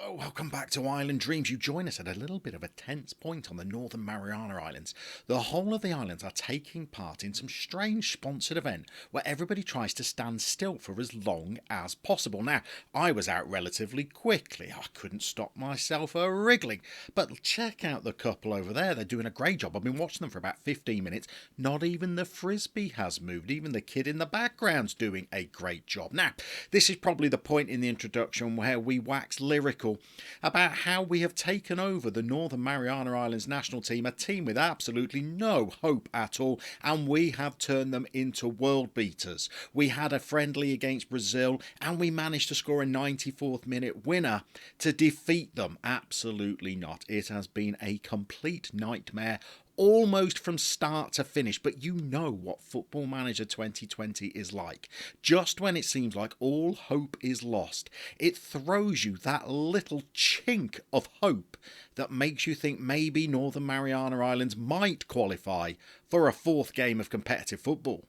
Hello, welcome back to Island Dreams. You join us at a little bit of a tense point on the Northern Mariana Islands. The whole of the islands are taking part in some strange sponsored event where everybody tries to stand still for as long as possible. Now, I was out relatively quickly. I couldn't stop myself wriggling. But check out the couple over there. They're doing a great job. I've been watching them for about 15 minutes. Not even the frisbee has moved. Even the kid in the background's doing a great job. Now, this is probably the point in the introduction where we wax lyrical about how we have taken over the Northern Mariana Islands national team, a team with absolutely no hope at all, and we have turned them into world beaters. We had a friendly against Brazil and we managed to score a 94th minute winner to defeat them. Absolutely not. It has been a complete nightmare, almost from start to finish, but you know what Football Manager 2020 is like. Just when it seems like all hope is lost, it throws you that little chink of hope that makes you think maybe Northern Mariana Islands might qualify for a fourth game of competitive football.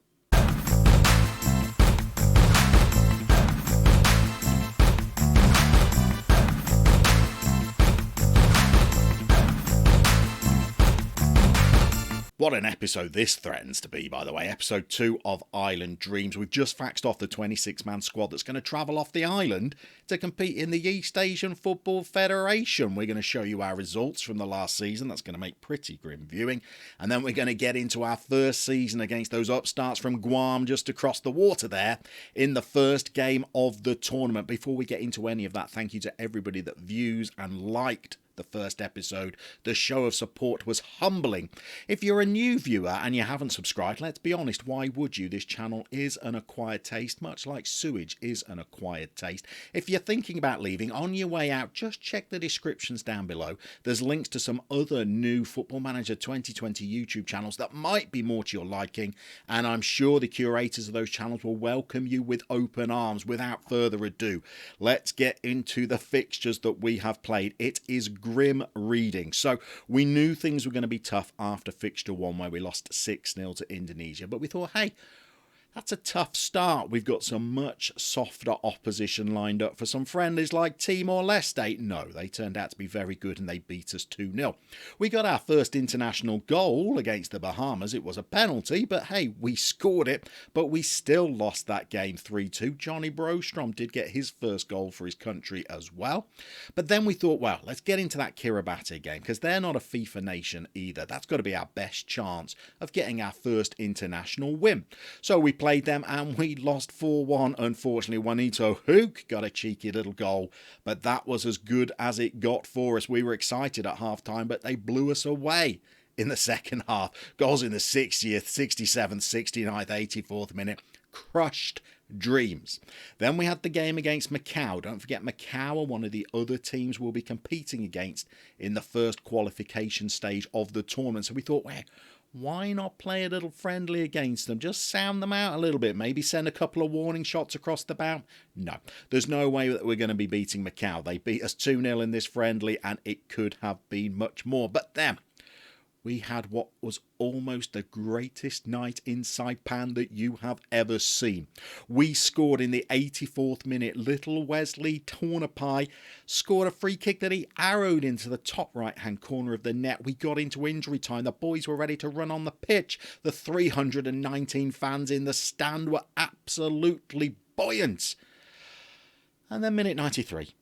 What an episode this threatens to be, by the way. Episode 2 of Island Dreams. We've just faxed off the 26-man squad that's going to travel off the island to compete in the East Asian Football Federation. We're going to show you our results from the last season. That's going to make pretty grim viewing. And then we're going to get into our first season against those upstarts from Guam just across the water there in the first game of the tournament. Before we get into any of that, thank you to everybody that views and liked the first episode. The show of support was humbling. If you're a new viewer and you haven't subscribed, let's be honest, why would you? This channel is an acquired taste, much like sewage is an acquired taste. If you're thinking about leaving, on your way out, just check the descriptions down below. There's links to some other new Football Manager 2020 YouTube channels that might be more to your liking, and I'm sure the curators of those channels will welcome you with open arms. Without further ado, let's get into the fixtures that we have played. It is grim reading. So we knew things were going to be tough after fixture 1 where we lost 6-0 to Indonesia, but we thought, hey, that's a tough start. We've got some much softer opposition lined up for some friendlies like Timor-Leste. No, they turned out to be very good and they beat us 2-0. We got our first international goal against the Bahamas. It was a penalty, but hey, we scored it, but we still lost that game 3-2. Johnny Brostrom did get his first goal for his country as well. But then we thought, well, let's get into that Kiribati game because they're not a FIFA nation either. That's got to be our best chance of getting our first international win. So we played them and we lost 4-1. Unfortunately, Juanito Hook got a cheeky little goal, but that was as good as it got for us. We were excited at half time, but they blew us away in the second half. Goals in the 60th, 67th, 69th, 84th minute. Crushed dreams. Then we had the game against Macau. Don't forget, Macau are one of the other teams we'll be competing against in the first qualification stage of the tournament. So we thought, well, why not play a little friendly against them? Just sound them out a little bit. Maybe send a couple of warning shots across the bow. No, there's no way that we're going to be beating Macau. They beat us 2-0 in this friendly and it could have been much more. But then we had what was almost the greatest night in Saipan that you have ever seen. We scored in the 84th minute. Little Wesley Tornapai scored a free kick that he arrowed into the top right-hand corner of the net. We got into injury time. The boys were ready to run on the pitch. The 319 fans in the stand were absolutely buoyant. And then minute 93.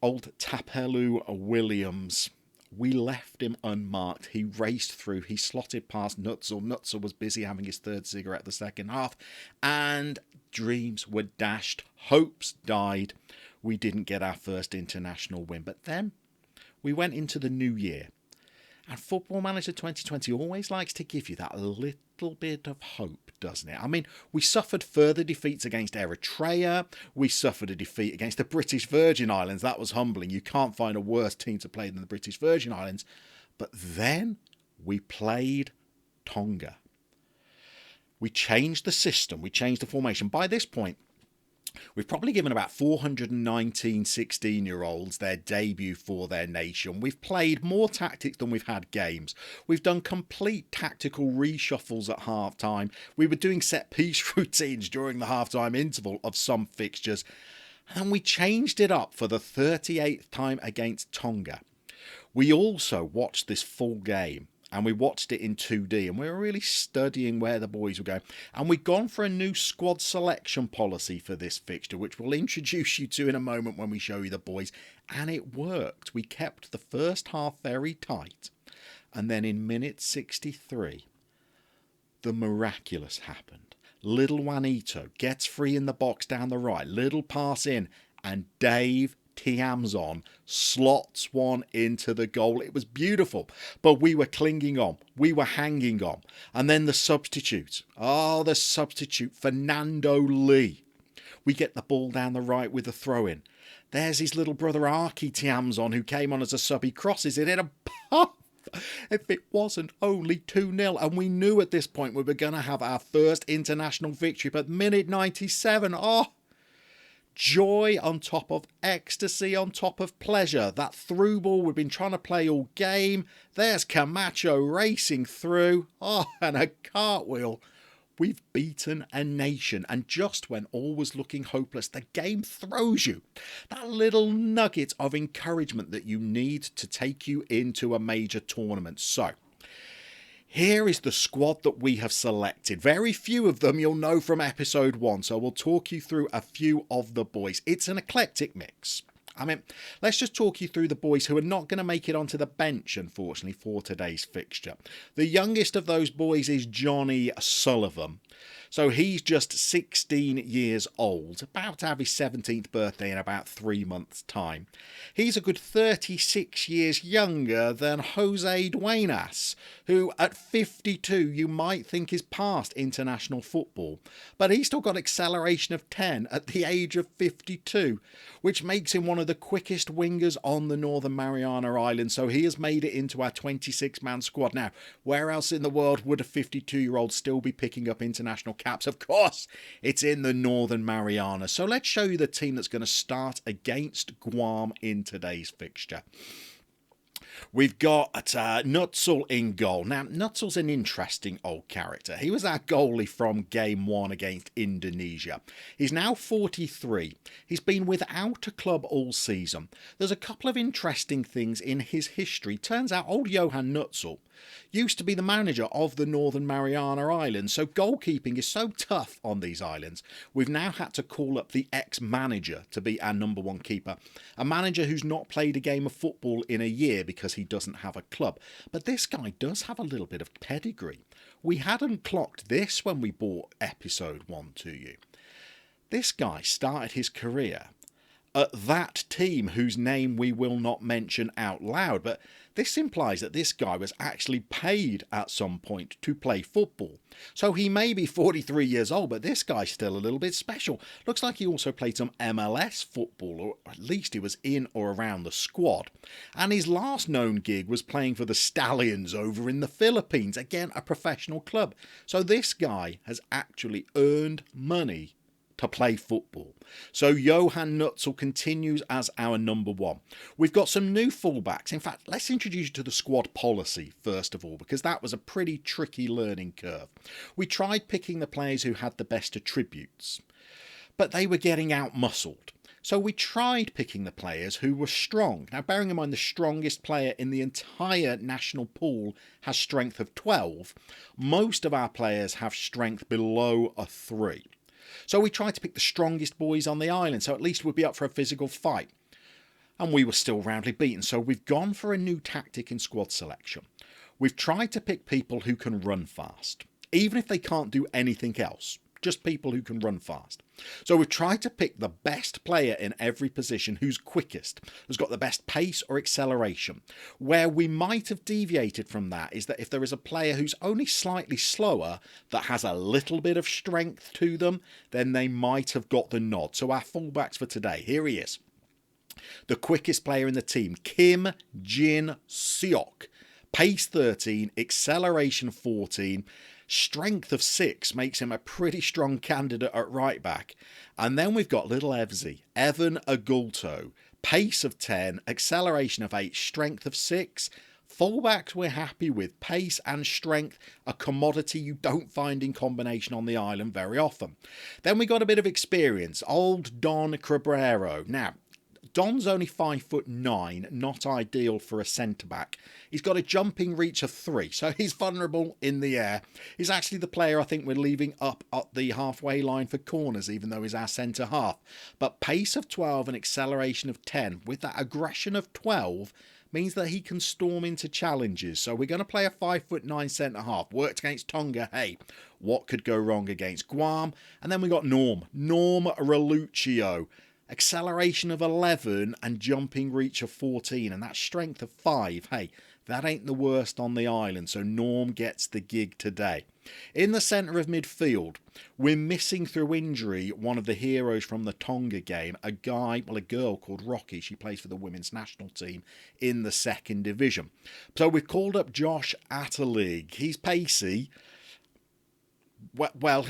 Old Tapelu Williams. We left him unmarked. He raced through. He slotted past Nutzel. Nutzel was busy having his third cigarette the second half. And dreams were dashed. Hopes died. We didn't get our first international win. But then we went into the new year. And Football Manager 2020 always likes to give you that little bit of hope, doesn't it? I mean, we suffered further defeats against Eritrea. We suffered a defeat against the British Virgin Islands. That was humbling. You can't find a worse team to play than the British Virgin Islands. But then we played Tonga. We changed the system. We changed the formation. By this point, we've probably given about 419 16-year-olds their debut for their nation. We've played more tactics than we've had games. We've done complete tactical reshuffles at half-time. We were doing set-piece routines during the half-time interval of some fixtures. And we changed it up for the 38th time against Tonga. We also watched this full game, and we watched it in 2D, and we were really studying where the boys were going. And we'd gone for a new squad selection policy for this fixture, which we'll introduce you to in a moment when we show you the boys. And it worked. We kept the first half very tight. And then in minute 63, the miraculous happened. Little Juanito gets free in the box down the right. Little pass in, and Dave Tiamzon slots one into the goal. It was beautiful, but we were clinging on. We were hanging on. And then the substitute. The substitute, Fernando Lee. We get the ball down the right with a throw-in. There's his little brother Archie Tiamzon, who came on as a sub. He crosses it in a puff. If it wasn't only 2-0, and we knew at this point we were going to have our first international victory, but minute 97, joy on top of ecstasy on top of pleasure. That through ball we've been trying to play all game. There's Camacho racing through. And a cartwheel. We've beaten a nation. And just when all was looking hopeless, the game throws you that little nugget of encouragement that you need to take you into a major tournament. So here is the squad that we have selected. Very few of them you'll know from episode 1, so we'll talk you through a few of the boys. It's an eclectic mix. Let's just talk you through the boys who are not going to make it onto the bench, unfortunately, for today's fixture. The youngest of those boys is Johnny Sullivan. So he's just 16 years old, about to have his 17th birthday in about 3 months' time. He's a good 36 years younger than Jose Duenas, who at 52 you might think is past international football, but he's still got acceleration of 10 at the age of 52, which makes him one of the quickest wingers on the Northern Mariana Islands, so he has made it into our 26-man squad. Now, where else in the world would a 52-year-old still be picking up international caps? Of course, it's in the Northern Mariana. So let's show you the team that's going to start against Guam in today's fixture. We've got Nutzel in goal. Now, Nutzel's an interesting old character. He was our goalie from Game 1 against Indonesia. He's now 43. He's been without a club all season. There's a couple of interesting things in his history. Turns out old Johan Nutzel used to be the manager of the Northern Mariana Islands, so goalkeeping is so tough on these islands. We've now had to call up the ex-manager to be our number one keeper, a manager who's not played a game of football in a year because he doesn't have a club. But this guy does have a little bit of pedigree. We hadn't clocked this when we brought episode 1 to you. This guy started his career at that team whose name we will not mention out loud, but this implies that this guy was actually paid at some point to play football. So he may be 43 years old, but this guy's still a little bit special. Looks like he also played some MLS football, or at least he was in or around the squad. And his last known gig was playing for the Stallions over in the Philippines, again a professional club. So this guy has actually earned money to play football. So Johan Nutzel continues as our number one. We've got some new fullbacks. In fact, let's introduce you to the squad policy first of all, because that was a pretty tricky learning curve. We tried picking the players who had the best attributes, but they were getting out-muscled. So we tried picking the players who were strong. Now, bearing in mind the strongest player in the entire national pool has strength of 12, most of our players have strength below a 3. So we tried to pick the strongest boys on the island, so at least we'd be up for a physical fight. And we were still roundly beaten, so we've gone for a new tactic in squad selection. We've tried to pick people who can run fast, even if they can't do anything else. Just people who can run fast. So we've tried to pick the best player in every position who's quickest, who's got the best pace or acceleration. Where we might have deviated from that is that if there is a player who's only slightly slower that has a little bit of strength to them, then they might have got the nod. So our fullbacks for today, here he is. The quickest player in the team, Kim Jin Seok. Pace 13, acceleration 14, strength of 6 makes him a pretty strong candidate at right back. And then we've got little Evsy, Evan Agulto, pace of 10, acceleration of 8, strength of 6, Fullbacks we're happy with. Pace and strength, a commodity you don't find in combination on the island very often. Then we got a bit of experience. Old Don Cabrero. Now, Don's only 5'9", not ideal for a centre-back. He's got a jumping reach of 3, so he's vulnerable in the air. He's actually the player I think we're leaving up at the halfway line for corners, even though he's our centre-half. But pace of 12 and acceleration of 10, with that aggression of 12, means that he can storm into challenges. So we're going to play a 5'9" centre-half. Worked against Tonga. Hey, what could go wrong against Guam? And then we got Norm Reluccio. Acceleration of 11 and jumping reach of 14, and that strength of 5. Hey, that ain't the worst on the island, so Norm gets the gig today. In the centre of midfield, we're missing through injury one of the heroes from the Tonga game, a girl called Rocky. She plays for the women's national team in the 2nd division. So we've called up Josh Atterlig. He's pacey. Well,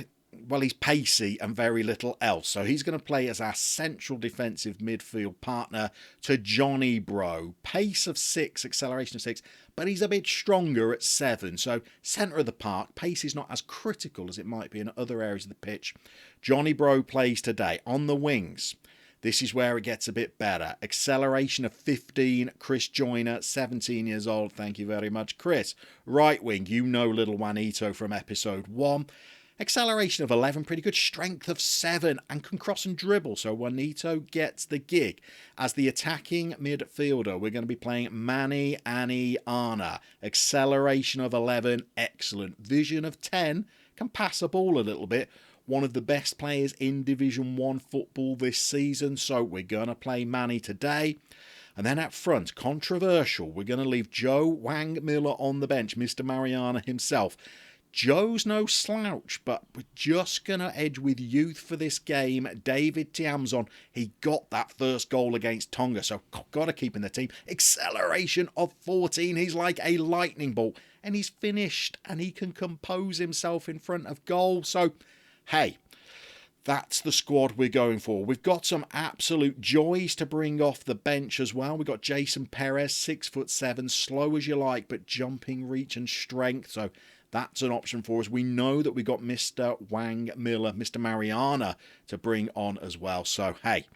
he's pacey and very little else. So he's going to play as our central defensive midfield partner to Johnny Bro. Pace of 6, acceleration of 6, but he's a bit stronger at 7. So centre of the park, pace is not as critical as it might be in other areas of the pitch. Johnny Bro plays today. On the wings, this is where it gets a bit better. Acceleration of 15, Chris Joyner, 17 years old. Thank you very much, Chris. Right wing, you know little Juanito from episode 1. Acceleration of 11, pretty good. Strength of 7 and can cross and dribble. So Juanito gets the gig. As the attacking midfielder, we're going to be playing Manny Ana. Acceleration of 11, excellent. Vision of 10, can pass a ball a little bit. One of the best players in Division 1 football this season. So we're going to play Manny today. And then up front, controversial, we're going to leave Joe Wang Miller on the bench, Mr. Mariana himself. Joe's no slouch, but we're just going to edge with youth for this game. David Tiamzon, he got that first goal against Tonga, so got to keep in the team. Acceleration of 14, he's like a lightning bolt, and he's finished, and he can compose himself in front of goal. So, hey, that's the squad we're going for. We've got some absolute joys to bring off the bench as well. We've got Jason Perez, 6'7", slow as you like, but jumping reach and strength, so that's an option for us. We know that we got Mr. Wang Miller, Mr. Mariana to bring on as well. So, hey,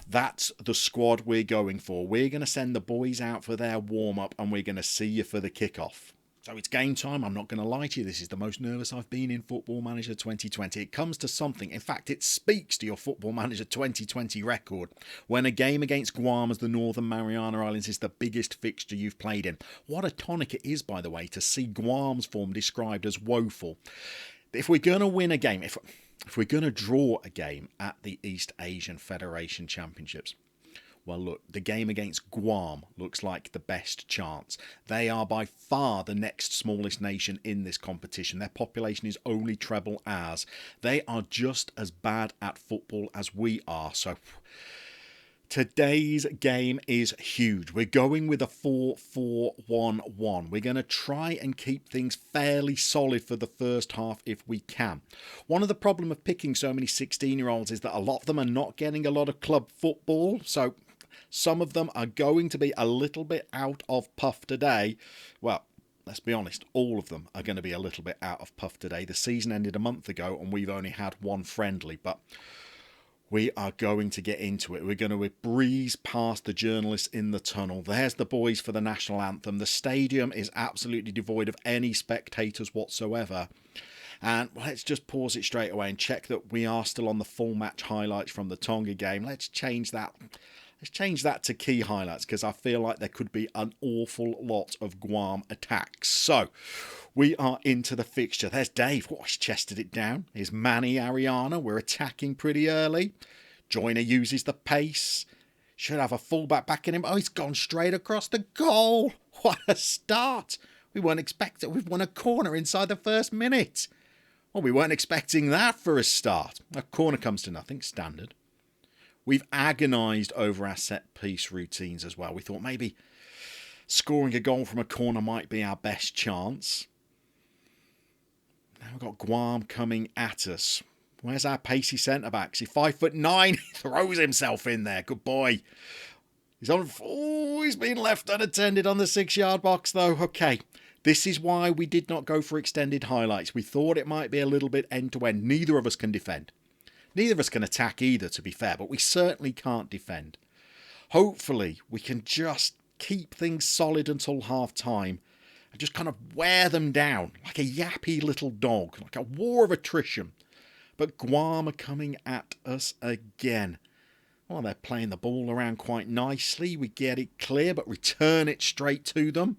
that's the squad we're going for. We're going to send the boys out for their warm-up and we're going to see you for the kickoff. So it's game time. I'm not going to lie to you. This is the most nervous I've been in Football Manager 2020. It comes to something. In fact, it speaks to your Football Manager 2020 record. When a game against Guam as the Northern Mariana Islands is the biggest fixture you've played in. What a tonic it is, by the way, to see Guam's form described as woeful. If we're going to win a game, if we're going to draw a game at the East Asian Federation Championships, well, look, the game against Guam looks like the best chance. They are by far the next smallest nation in this competition. Their population is only treble ours. They are just as bad at football as we are. So today's game is huge. We're going with a 4-4-1-1. We're going to try and keep things fairly solid for the first half if we can. One of the problems of picking so many 16-year-olds is that a lot of them are not getting a lot of club football. So some of them are going to be a little bit out of puff today. Well, let's be honest, all of them are going to be a little bit out of puff today. The season ended a month ago and we've only had one friendly, but we are going to get into it. We're going to breeze past the journalists in the tunnel. There's the boys for the national anthem. The stadium is absolutely devoid of any spectators whatsoever. And let's just pause it straight away and check that we are still on the full match highlights from the Tonga game. Let's change that. Let's change that to key highlights because I feel like there could be an awful lot of Guam attacks. So we are into the fixture. There's Dave. Oh, he's chested it down. Here's Manny Ariana. We're attacking pretty early. Joyner uses the pace. Should have a fullback backing him. Oh, he's gone straight across the goal. What a start. We weren't expecting. We've won a corner inside the first minute. Well, we weren't expecting that for a start. A corner comes to nothing. Standard. We've agonised over our set-piece routines as well. We thought maybe scoring a goal from a corner might be our best chance. Now we've got Guam coming at us. Where's our pacey centre-back? He's 5'9". He throws himself in there. Good boy. He's been left unattended on the 6-yard box though. Okay, this is why we did not go for extended highlights. We thought it might be a little bit end-to-end. Neither of us can defend. Neither of us can attack either, to be fair, but we certainly can't defend. Hopefully, we can just keep things solid until half-time and just kind of wear them down like a yappy little dog, like a war of attrition. But Guam are coming at us again. Well, they're playing the ball around quite nicely. We get it clear, but return it straight to them.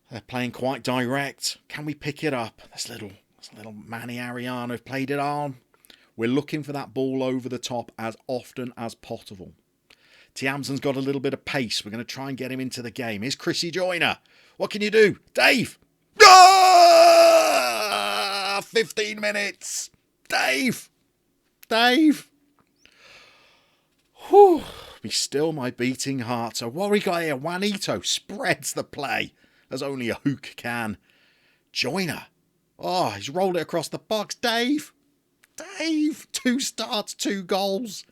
They're playing quite direct. Can we pick it up? This little Manny Ariano have played it on. We're looking for that ball over the top as often as possible. Tiamson's got a little bit of pace. We're going to try and get him into the game. Here's Chrissy Joyner. What can you do? Dave! 15 minutes! Dave! Whew. Be still my beating heart. So what we got here? Juanito spreads the play as only a hook can. Joyner. Oh, he's rolled it across the box. Dave! 2 starts, 2 goals.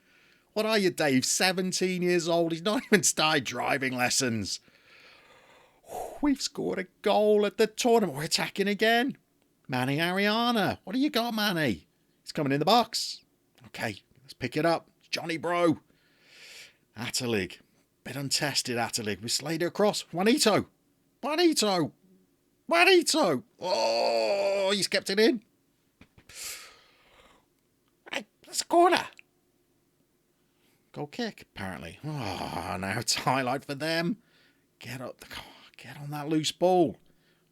What are you, Dave? 17 years old. He's not even started driving lessons. We've scored a goal at the tournament. We're attacking again. Manny Ariana. What do you got, Manny? He's coming in the box. Okay, let's pick it up. It's Johnny Bro. Atalig. Bit untested, Atalig. We slayed it across. Juanito. Oh, he's kept it in. Right, that's a corner. Goal kick, apparently. Oh, now it's a highlight for them. Get on that loose ball.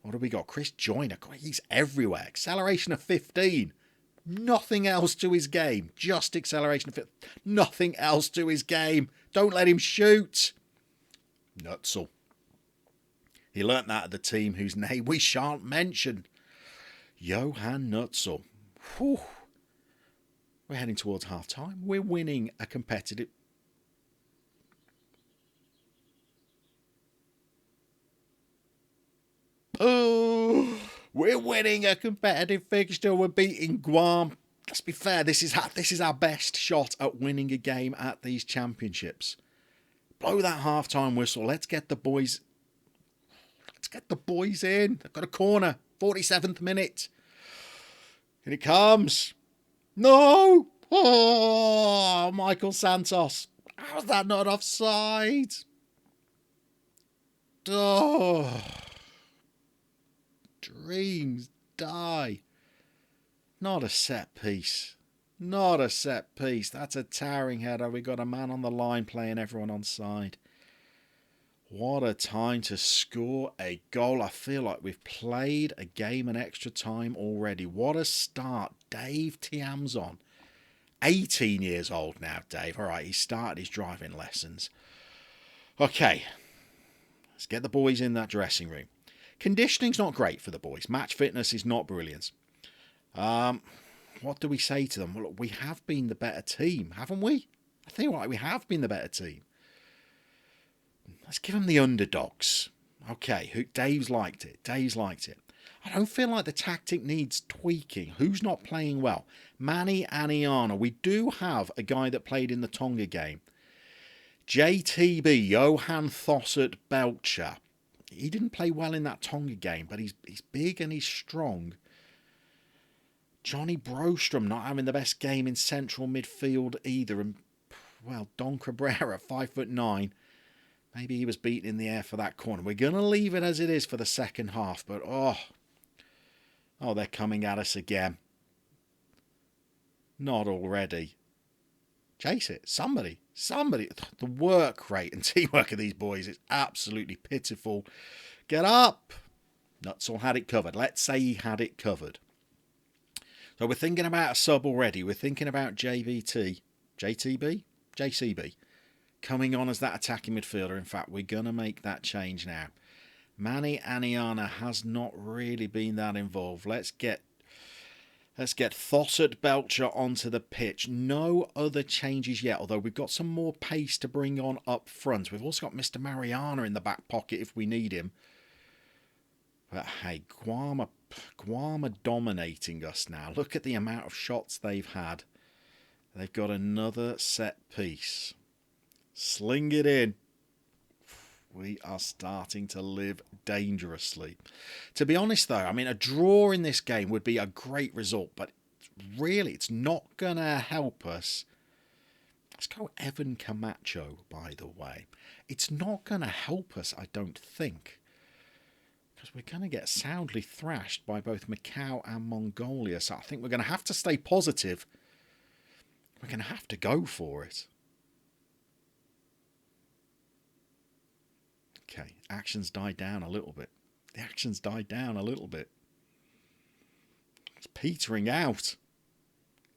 What have we got? Chris Joyner. He's everywhere. Acceleration of 15. Nothing else to his game. Just acceleration of 15. Nothing else to his game. Don't let him shoot. Nutzel. He learnt that at the team whose name we shan't mention. Johan Nutzel. Whew. We're heading towards half-time. We're winning a competitive... Oh, we're winning a competitive fixture. We're beating Guam. Let's be fair. This is our best shot at winning a game at these championships. Blow that half-time whistle. Let's get the boys in. They've got a corner. 47th minute. Here it comes. No! Oh, Michael Santos. How's that not offside? Oh. Dreams die. Not a set piece. That's a towering header. We got a man on the line playing everyone on side. What a time to score a goal. I feel like we've played a game in extra time already. What a start. Dave Tiamson. 18 years old now, Dave. All right, he started his driving lessons. Okay, let's get the boys in that dressing room. Conditioning's not great for the boys. Match fitness is not brilliant. What do we say to them? Well, look, we have been the better team, haven't we? I think we have been the better team. Let's give them the underdogs. Okay, Dave's liked it. I don't feel like the tactic needs tweaking. Who's not playing well? Manny Aniana. We do have a guy that played in the Tonga game. JTB, Johan Thossert Belcher. He didn't play well in that Tonga game, but he's big and he's strong. Johnny Brostrom not having the best game in central midfield either. And, well, Don Cabrera, 5'9". Maybe he was beaten in the air for that corner. We're going to leave it as it is for the second half. But, oh, they're coming at us again. Not already. Chase it. Somebody. The work rate and teamwork of these boys is absolutely pitiful. Get up. Nutzel had it covered. Let's say he had it covered. So we're thinking about a sub already. We're thinking about JCB coming on as that attacking midfielder. In fact, we're going to make that change now. Manny Aniana has not really been that involved. Let's get Thossert Belcher onto the pitch. No other changes yet, although we've got some more pace to bring on up front. We've also got Mr. Mariana in the back pocket if we need him. But hey, Guam are dominating us now. Look at the amount of shots they've had. They've got another set piece. Sling it in. We are starting to live dangerously. To be honest, though, I mean, a draw in this game would be a great result, but really, it's not going to help us. Let's go Evan Camacho, by the way. It's not going to help us, I don't think, because we're going to get soundly thrashed by both Macau and Mongolia. So I think we're going to have to stay positive. We're going to have to go for it. Okay, actions died down a little bit. The actions died down a little bit. It's petering out.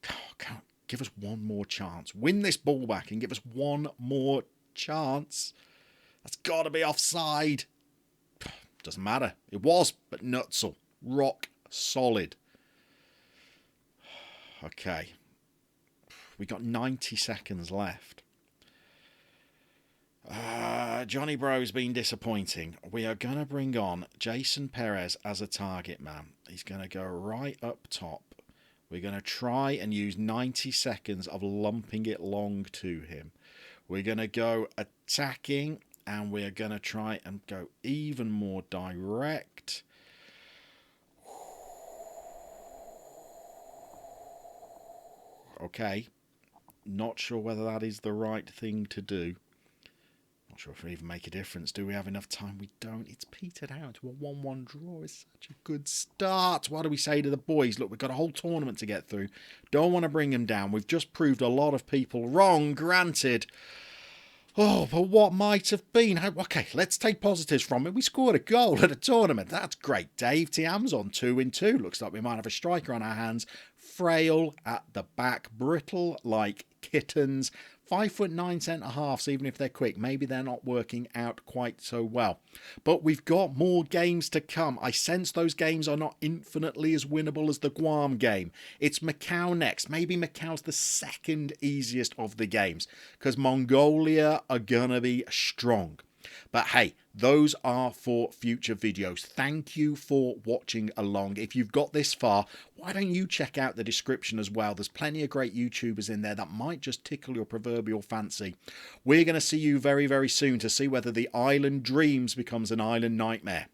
Come on, give us one more chance. Win this ball back and give us one more chance. That's got to be offside. Doesn't matter. It was, but nutsel. Rock solid. Okay. We got 90 seconds left. Johnny Bro's been disappointing. We are going to bring on Jason Perez as a target man. He's going to go right up top. We're going to try and use 90 seconds of lumping it long to him. We're going to go attacking, and we're going to try and go even more direct. Okay. Not sure whether that is the right thing to do. Not sure if we even make a difference. Do we have enough time? We don't. It's petered out to a 1-1 draw. It's such a good start. What do we say to the boys? Look, we've got a whole tournament to get through. Don't want to bring them down. We've just proved a lot of people wrong, granted. Oh, but what might have been? Okay, let's take positives from it. We scored a goal at a tournament. That's great. Dave Tiam's on 2-2. Looks like we might have a striker on our hands. Frail at the back. Brittle like kittens. 5'9" centre-halves, even if they're quick. Maybe they're not working out quite so well. But we've got more games to come. I sense those games are not infinitely as winnable as the Guam game. It's Macau next. Maybe Macau's the second easiest of the games, because Mongolia are going to be strong. But hey, those are for future videos. Thank you for watching along. If you've got this far, why don't you check out the description as well? There's plenty of great YouTubers in there that might just tickle your proverbial fancy. We're going to see you very, very soon to see whether the Island Dreams becomes an Island Nightmare.